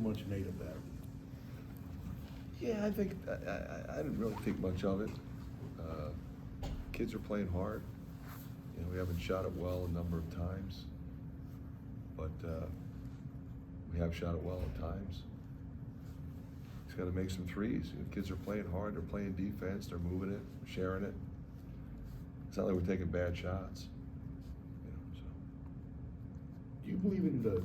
much made of that? Yeah, I think I didn't really think much of it. Kids are playing hard. You know, we haven't shot it well a number of times, but we have shot it well at times. He's got to make some threes. You know, kids are playing hard. They're playing defense. They're moving it, sharing it. It's not like we're taking bad shots. You know, so. Do you believe in the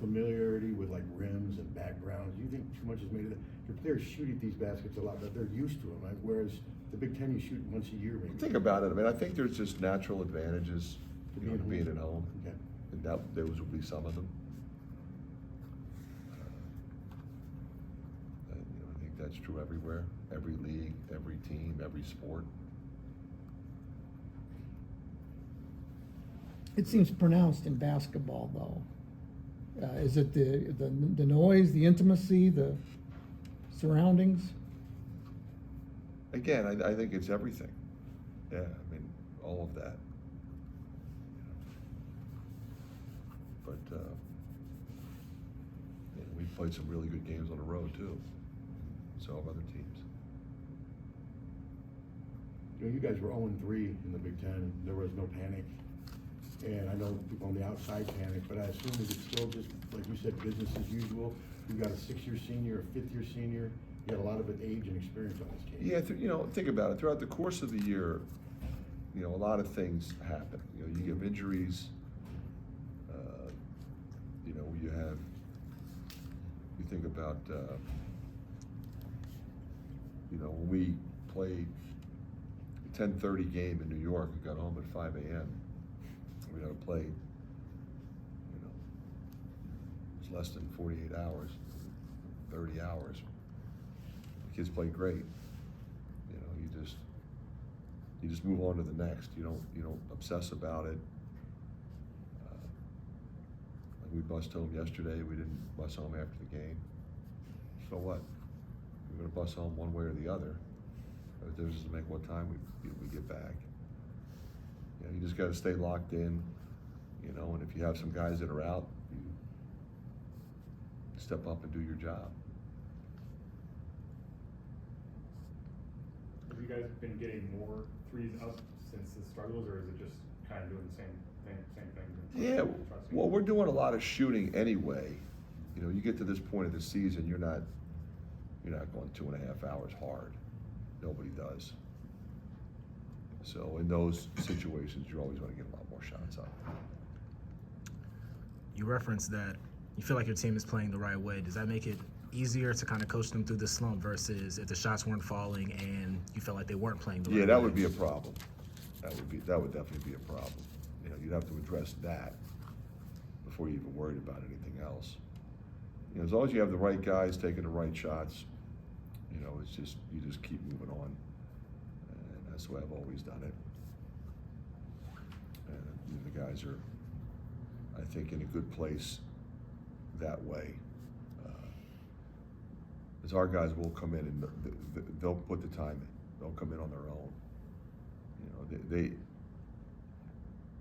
familiarity with like rims and backgrounds? Do you think too much is made of that? Your players shoot at these baskets a lot, but they're used to them. Right? Whereas the Big Ten, you shoot once a year, maybe. Think about it. I mean, I think there's just natural advantages To to being at home, Okay. and those would be some of them. And, you know, I think that's true everywhere, every league, every team, every sport. It seems pronounced in basketball, though. Is it the noise, the intimacy, the surroundings? Again, I think it's everything. Yeah, I mean, all of that. But yeah, we've played some really good games on the road too. So have other teams. You know, you guys were 0-3 in the Big Ten. There was no panic. And I know people on the outside panic, but I assume it's still just, like you said, business as usual. You've got a 6-year senior, a 5th-year senior. You got a lot of age and experience on this team. Yeah, you know, think about it. Throughout the course of the year, you know, a lot of things happen. You know, you have injuries. You know, you think about, you know, when we played a 10:30 game in New York, we got home at 5 a.m. We had to play, you know, it's less than 48 hours, 30 hours. The kids played great. You know, you just move on to the next. You don't obsess about it. Like we bussed home yesterday. We didn't bus home after the game. So what? We're gonna bus home one way or the other. There's just to make what time we get back. You know, you just got to stay locked in, you know, and if you have some guys that are out, you step up and do your job. Have you guys been getting more threes up since the struggles, or is it just kind of doing the same thing? Yeah, well, we're doing a lot of shooting anyway. You know, you get to this point of the season, you're not going 2.5 hours hard. Nobody does. So in those situations, you're always going to get a lot more shots up. You referenced that you feel like your team is playing the right way. Does that make it easier to kind of coach them through the slump versus if the shots weren't falling and you felt like they weren't playing the right way? Yeah, that would be a problem. That would definitely be a problem. You know, you'd have to address that before you even worried about anything else. You know, as long as you have the right guys taking the right shots, you know, you just keep moving on. And that's the way I've always done it. And you know, the guys are, I think, in a good place that way. As our guys will come in and they'll put the time in. They'll come in on their own. You know,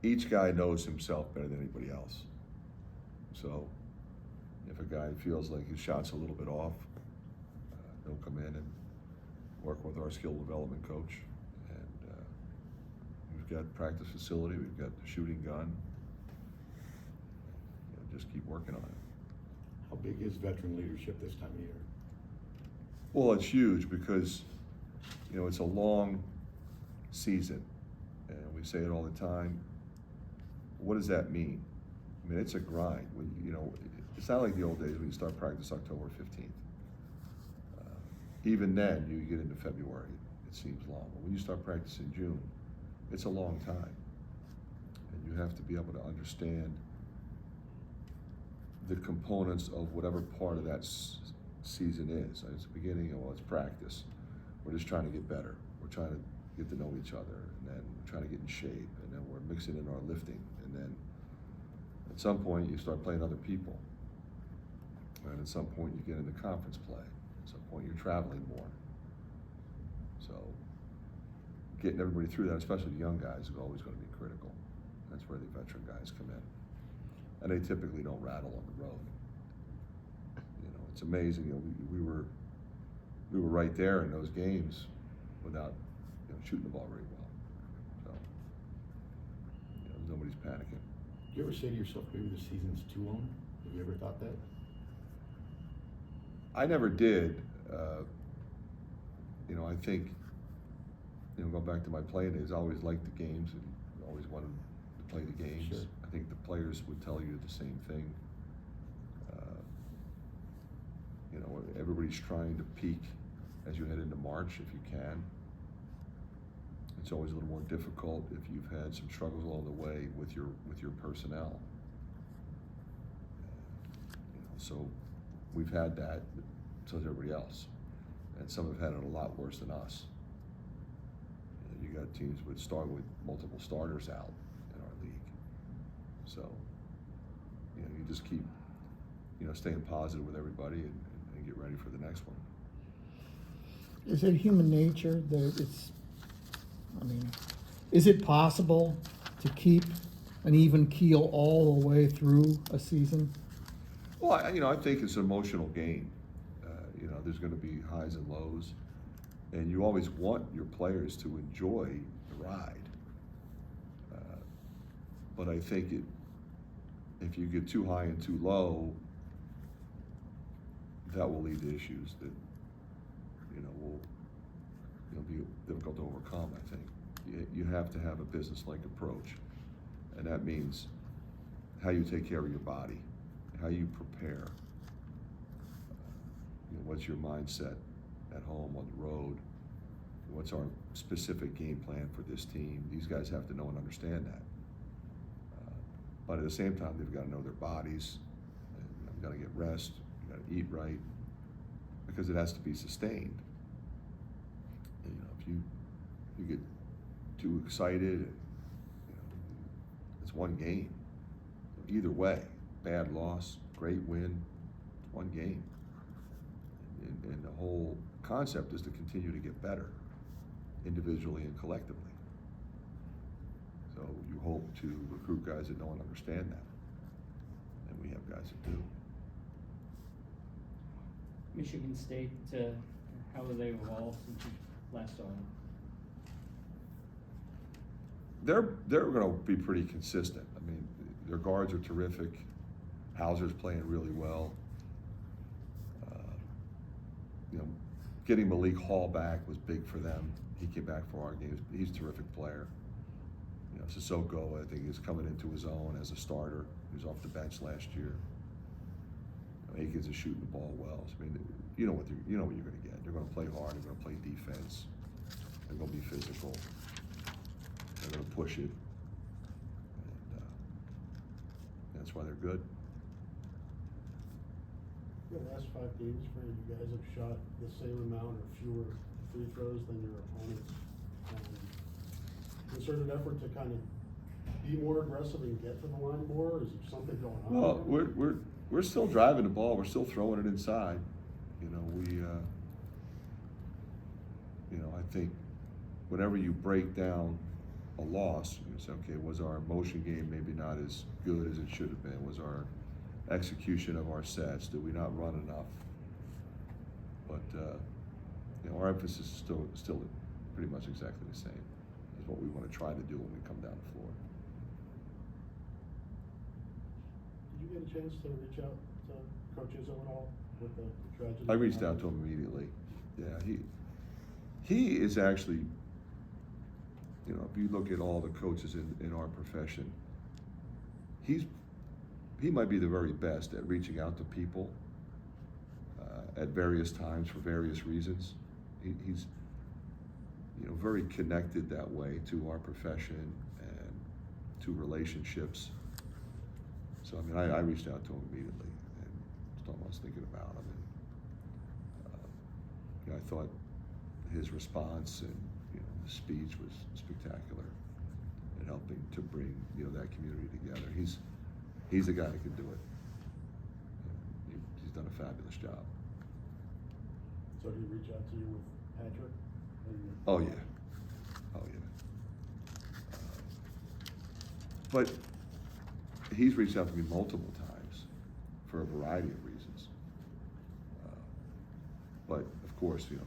each guy knows himself better than anybody else. So if a guy feels like his shot's a little bit off, they'll come in and work with our skill development coach. And we've got practice facility, we've got the shooting gun. You know, just keep working on it. How big is veteran leadership this time of year? Well, it's huge because, you know, it's a long season, and we say it all the time. What does that mean? I mean, it's a grind. You know, it's not like the old days when you start practice October 15th. Even then, you get into February, it seems long. But when you start practice in June, it's a long time. And you have to be able to understand the components of whatever part of that season is. It's the beginning, well, it's practice. We're just trying to get better. We're trying to get to know each other, and then we're trying to get in shape, and then we're mixing in our lifting, and then at some point you start playing other people, and at some point you get into conference play. At some point you're traveling more. So getting everybody through that, especially the young guys, is always going to be critical. That's where the veteran guys come in, and they typically don't rattle on the road. You it's amazing, you know, we were right there in those games without, you know, shooting the ball very well. So, you know, nobody's panicking. Do you ever say to yourself, maybe the season's too long? Have you ever thought that? I never did. You know, I think, you know, go back to my playing days, I always liked the games and always wanted to play the games. Sure. I think the players would tell you the same thing. You know, everybody's trying to peak as you head into March if you can. It's always a little more difficult if you've had some struggles along the way with your personnel. You know, so we've had that, so has everybody else, and some have had it a lot worse than us. You got teams with multiple starters out in our league, so you know, you just keep, you know, staying positive with everybody and get ready for the next one. Is it human nature that it's, I mean, is it possible to keep an even keel all the way through a season? Well, you know, I think it's an emotional game. You know, there's going to be highs and lows, and you always want your players to enjoy the ride. But I think if you get too high and too low, that will lead to issues that, you know, will, you know, be difficult to overcome. I think you have to have a business-like approach, and that means how you take care of your body, how you prepare. You know, what's your mindset at home, on the road? What's our specific game plan for this team? These guys have to know and understand that. But at the same time, they've got to know their bodies. And, you know, got to get rest. You got to eat right, because it has to be sustained. And, you know, if you get too excited, and, you know, it's one game. Either way, bad loss, great win, it's one game. And the whole concept is to continue to get better, individually and collectively. So you hope to recruit guys that know and understand that, and we have guys that do. Michigan State, how have they evolved since you last saw them? They're going to be pretty consistent. I mean, their guards are terrific. Hauser's playing really well. You know, getting Malik Hall back was big for them. He came back for our games. He's a terrific player. You know, Sissoko, I think, is coming into his own as a starter. He was off the bench last year. You know, Hawkeyes is shooting the ball well. So, I mean, you know what you're going to get. They're going to play hard. They're going to play defense. They're going to be physical. They're going to push it. And that's why they're good. The last 5 games, Fran, you guys have shot the same amount or fewer free throws than your opponents. Concerted effort to kind of be more aggressive and get to the line more? Or is there something going on? Well, we're still driving the ball. We're still throwing it inside. You know, you know, I think whenever you break down a loss, you say, okay, was our motion game maybe not as good as it should have been? Was our execution of our sets, did we not run enough? But you know, our emphasis is still pretty much exactly the same as what we want to try to do when we come down the floor. Did you get a chance to reach out to Coach Izzo at all with the tragedy? I reached out to him immediately. Yeah, he is actually, you know, if you look at all the coaches in our profession, he might be the very best at reaching out to people at various times for various reasons. He's, you know, very connected that way to our profession and to relationships. So I mean, I reached out to him immediately and told him I was thinking about him, and you know, I thought his response and, you know, his speech was spectacular in helping to bring, you know, that community together. He's the guy that can do it. He's done a fabulous job. So did he reach out to you with Patrick? Oh yeah, oh yeah. But he's reached out to me multiple times for a variety of reasons. But of course, you know,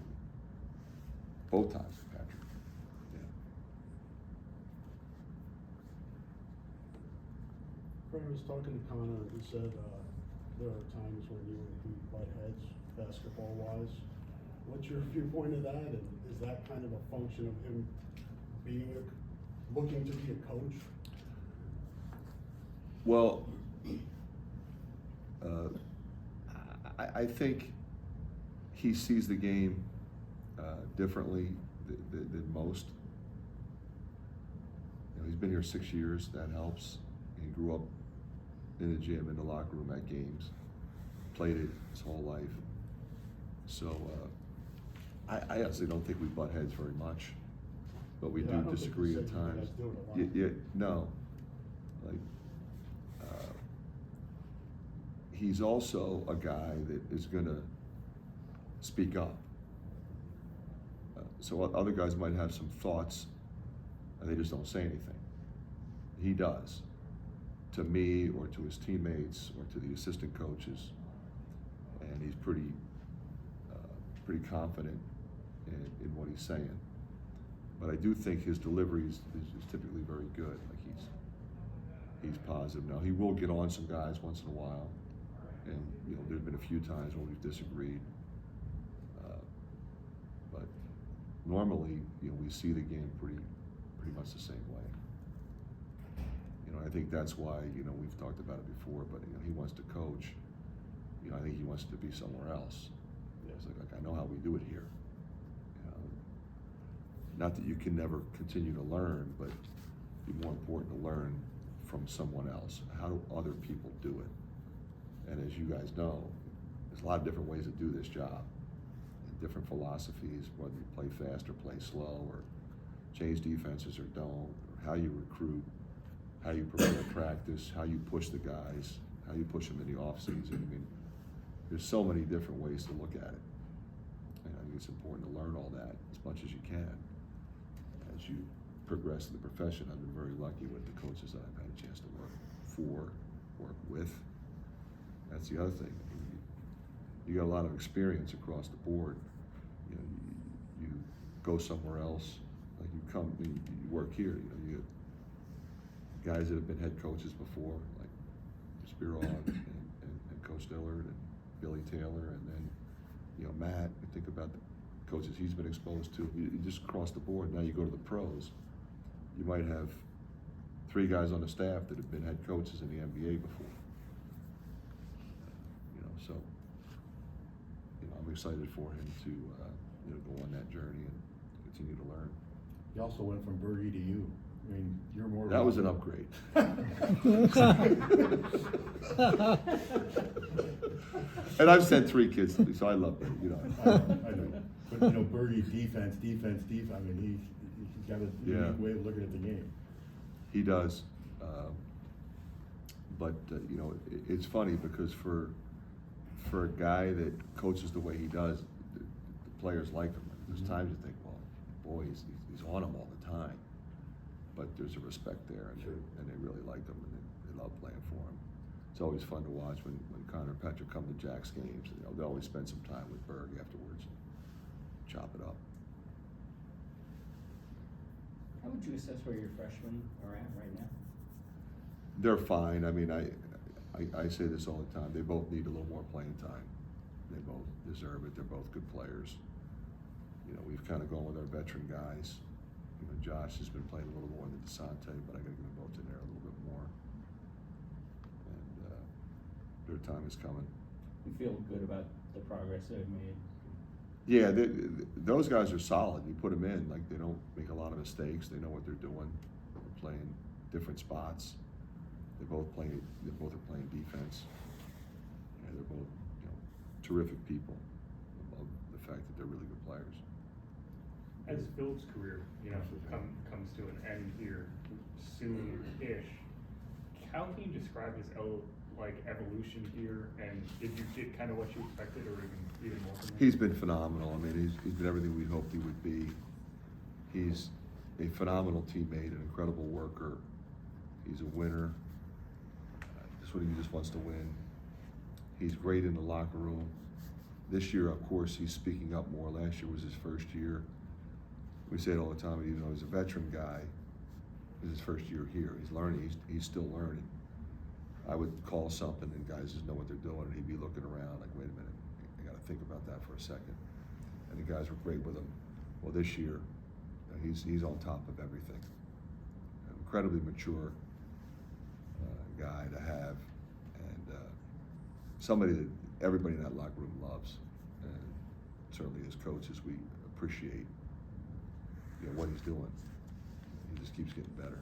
both times, Patrick. Yeah. Fran was talking to Connor, and he said, there are times when you and he butt heads, basketball-wise. What's your viewpoint of that, and is that kind of a function of him being looking to be a coach? Well, I think he sees the game differently than most. You know, he's been here 6 years, that helps. He grew up in the gym, in the locker room, at games, played it his whole life. So I honestly don't think we butt heads very much, but we Yeah, I do don't think disagree you at said you times. guys do it a lot. No, like he's also a guy that is gonna speak up. So other guys might have some thoughts, and they just don't say anything. He does, to me or to his teammates or to the assistant coaches, and he's pretty confident in what he's saying. But I do think his delivery is typically very good. Like he's positive. Now he will get on some guys once in a while, and you know there's been a few times when we've disagreed. But normally, you know, we see the game pretty much the same way. You know, I think that's why, you know, we've talked about it before, but you know, he wants to coach. You know, I think he wants to be somewhere else. It's like I know how we do it here. You know, not that you can never continue to learn, but it'd be more important to learn from someone else. How do other people do it? And as you guys know, there's a lot of different ways to do this job, and different philosophies, whether you play fast or play slow, or change defenses or don't, or how you recruit, how you prepare practice, how you push the guys, how you push them in the off season. I mean, there's so many different ways to look at it. And I think it's important to learn all that as much as you can as you progress in the profession. I've been very lucky with the coaches that I've had a chance to work with. That's the other thing. I mean, you got a lot of experience across the board. You know, you go somewhere else, like you work here. You know, you get guys that have been head coaches before, like Spiro and Coach Dillard and Billy Taylor, and then you know Matt. You think about the coaches he's been exposed to. You just cross the board. Now you go to the pros. You might have 3 guys on the staff that have been head coaches in the NBA before. You know, so you know, I'm excited for him to you know, go on that journey and continue to learn. He also went from Bergie to you. I mean, you're more. That was an upgrade. And I've sent 3 kids to me, so I love it. You know. I know. But you know, Bergie's defense. I mean, he's got a unique way of looking at the game. He does. But you know, it's funny because for a guy that coaches the way he does, the players like him. There's times you think, well, boy, he's on him all the time. But there's a respect there, and, sure. and they really like him, and they love playing for him. It's always fun to watch when Connor and Patrick come to Jack's games. You know, they always spend some time with Berg afterwards, and chop it up. How would you assess where your freshmen are at right now? They're fine. I mean, I say this all the time. They both need a little more playing time. They both deserve it. They're both good players. You know, we've kind of gone with our veteran guys. You know, Josh has been playing a little more than DeSante, but I got to give them both in there a little bit more. And their time is coming. You feel good about the progress they've made? Yeah, those guys are solid. You put them in, like they don't make a lot of mistakes. They know what they're doing. They're playing different spots. They both are playing defense. And they're both, you know, terrific people. Above the fact that they're really good players. As Phil's career, you know, comes to an end here soon-ish, how can you describe his evolution here? And did you get kind of what you expected, or even more from him? He's been phenomenal. I mean, he's been everything we hoped he would be. He's a phenomenal teammate, an incredible worker. He's a winner. Just when he just wants to win. He's great in the locker room. This year, of course, he's speaking up more. Last year was his first year. We say it all the time, even though he's a veteran guy, it's his first year here. He's learning, he's still learning. I would call something and guys just know what they're doing, and he'd be looking around like, wait a minute, I gotta think about that for a second. And the guys were great with him. Well, this year, he's on top of everything. An incredibly mature guy to have, and somebody that everybody in that locker room loves, and certainly as coaches we appreciate, you know, what he's doing. He just keeps getting better.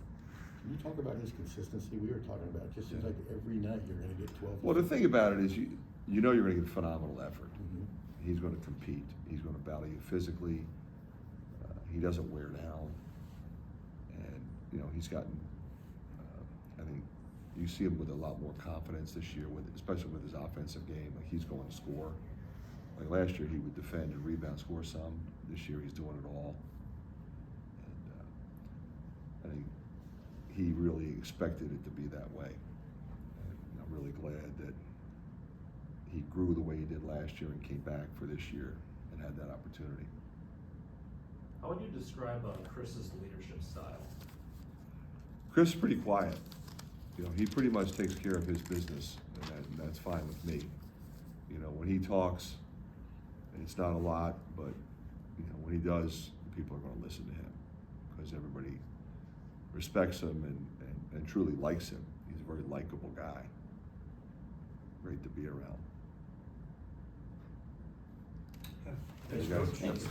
Can you talk about his consistency? We were talking about, it just seems Yeah. like every night you're gonna get 12. Well, the thing about it is you know you're going to get phenomenal effort. Mhm. He's going to compete. He's going to battle you physically. He doesn't wear down, and you know he's gotten. I think you see him with a lot more confidence this year, especially with his offensive game. Like he's going to score. Like last year, he would defend and rebound, score some. This year, he's doing it all. And I think he really expected it to be that way. And I'm really glad that he grew the way he did last year and came back for this year and had that opportunity. How would you describe Chris's leadership style? Chris is pretty quiet. You know, he pretty much takes care of his business, and that's fine with me. You know, when he talks, it's not a lot, but you know, when he does, people are going to listen to him because everybody respects him and truly likes him. He's a very likable guy. Great to be around. Thanks, Thanks, Coach. guys.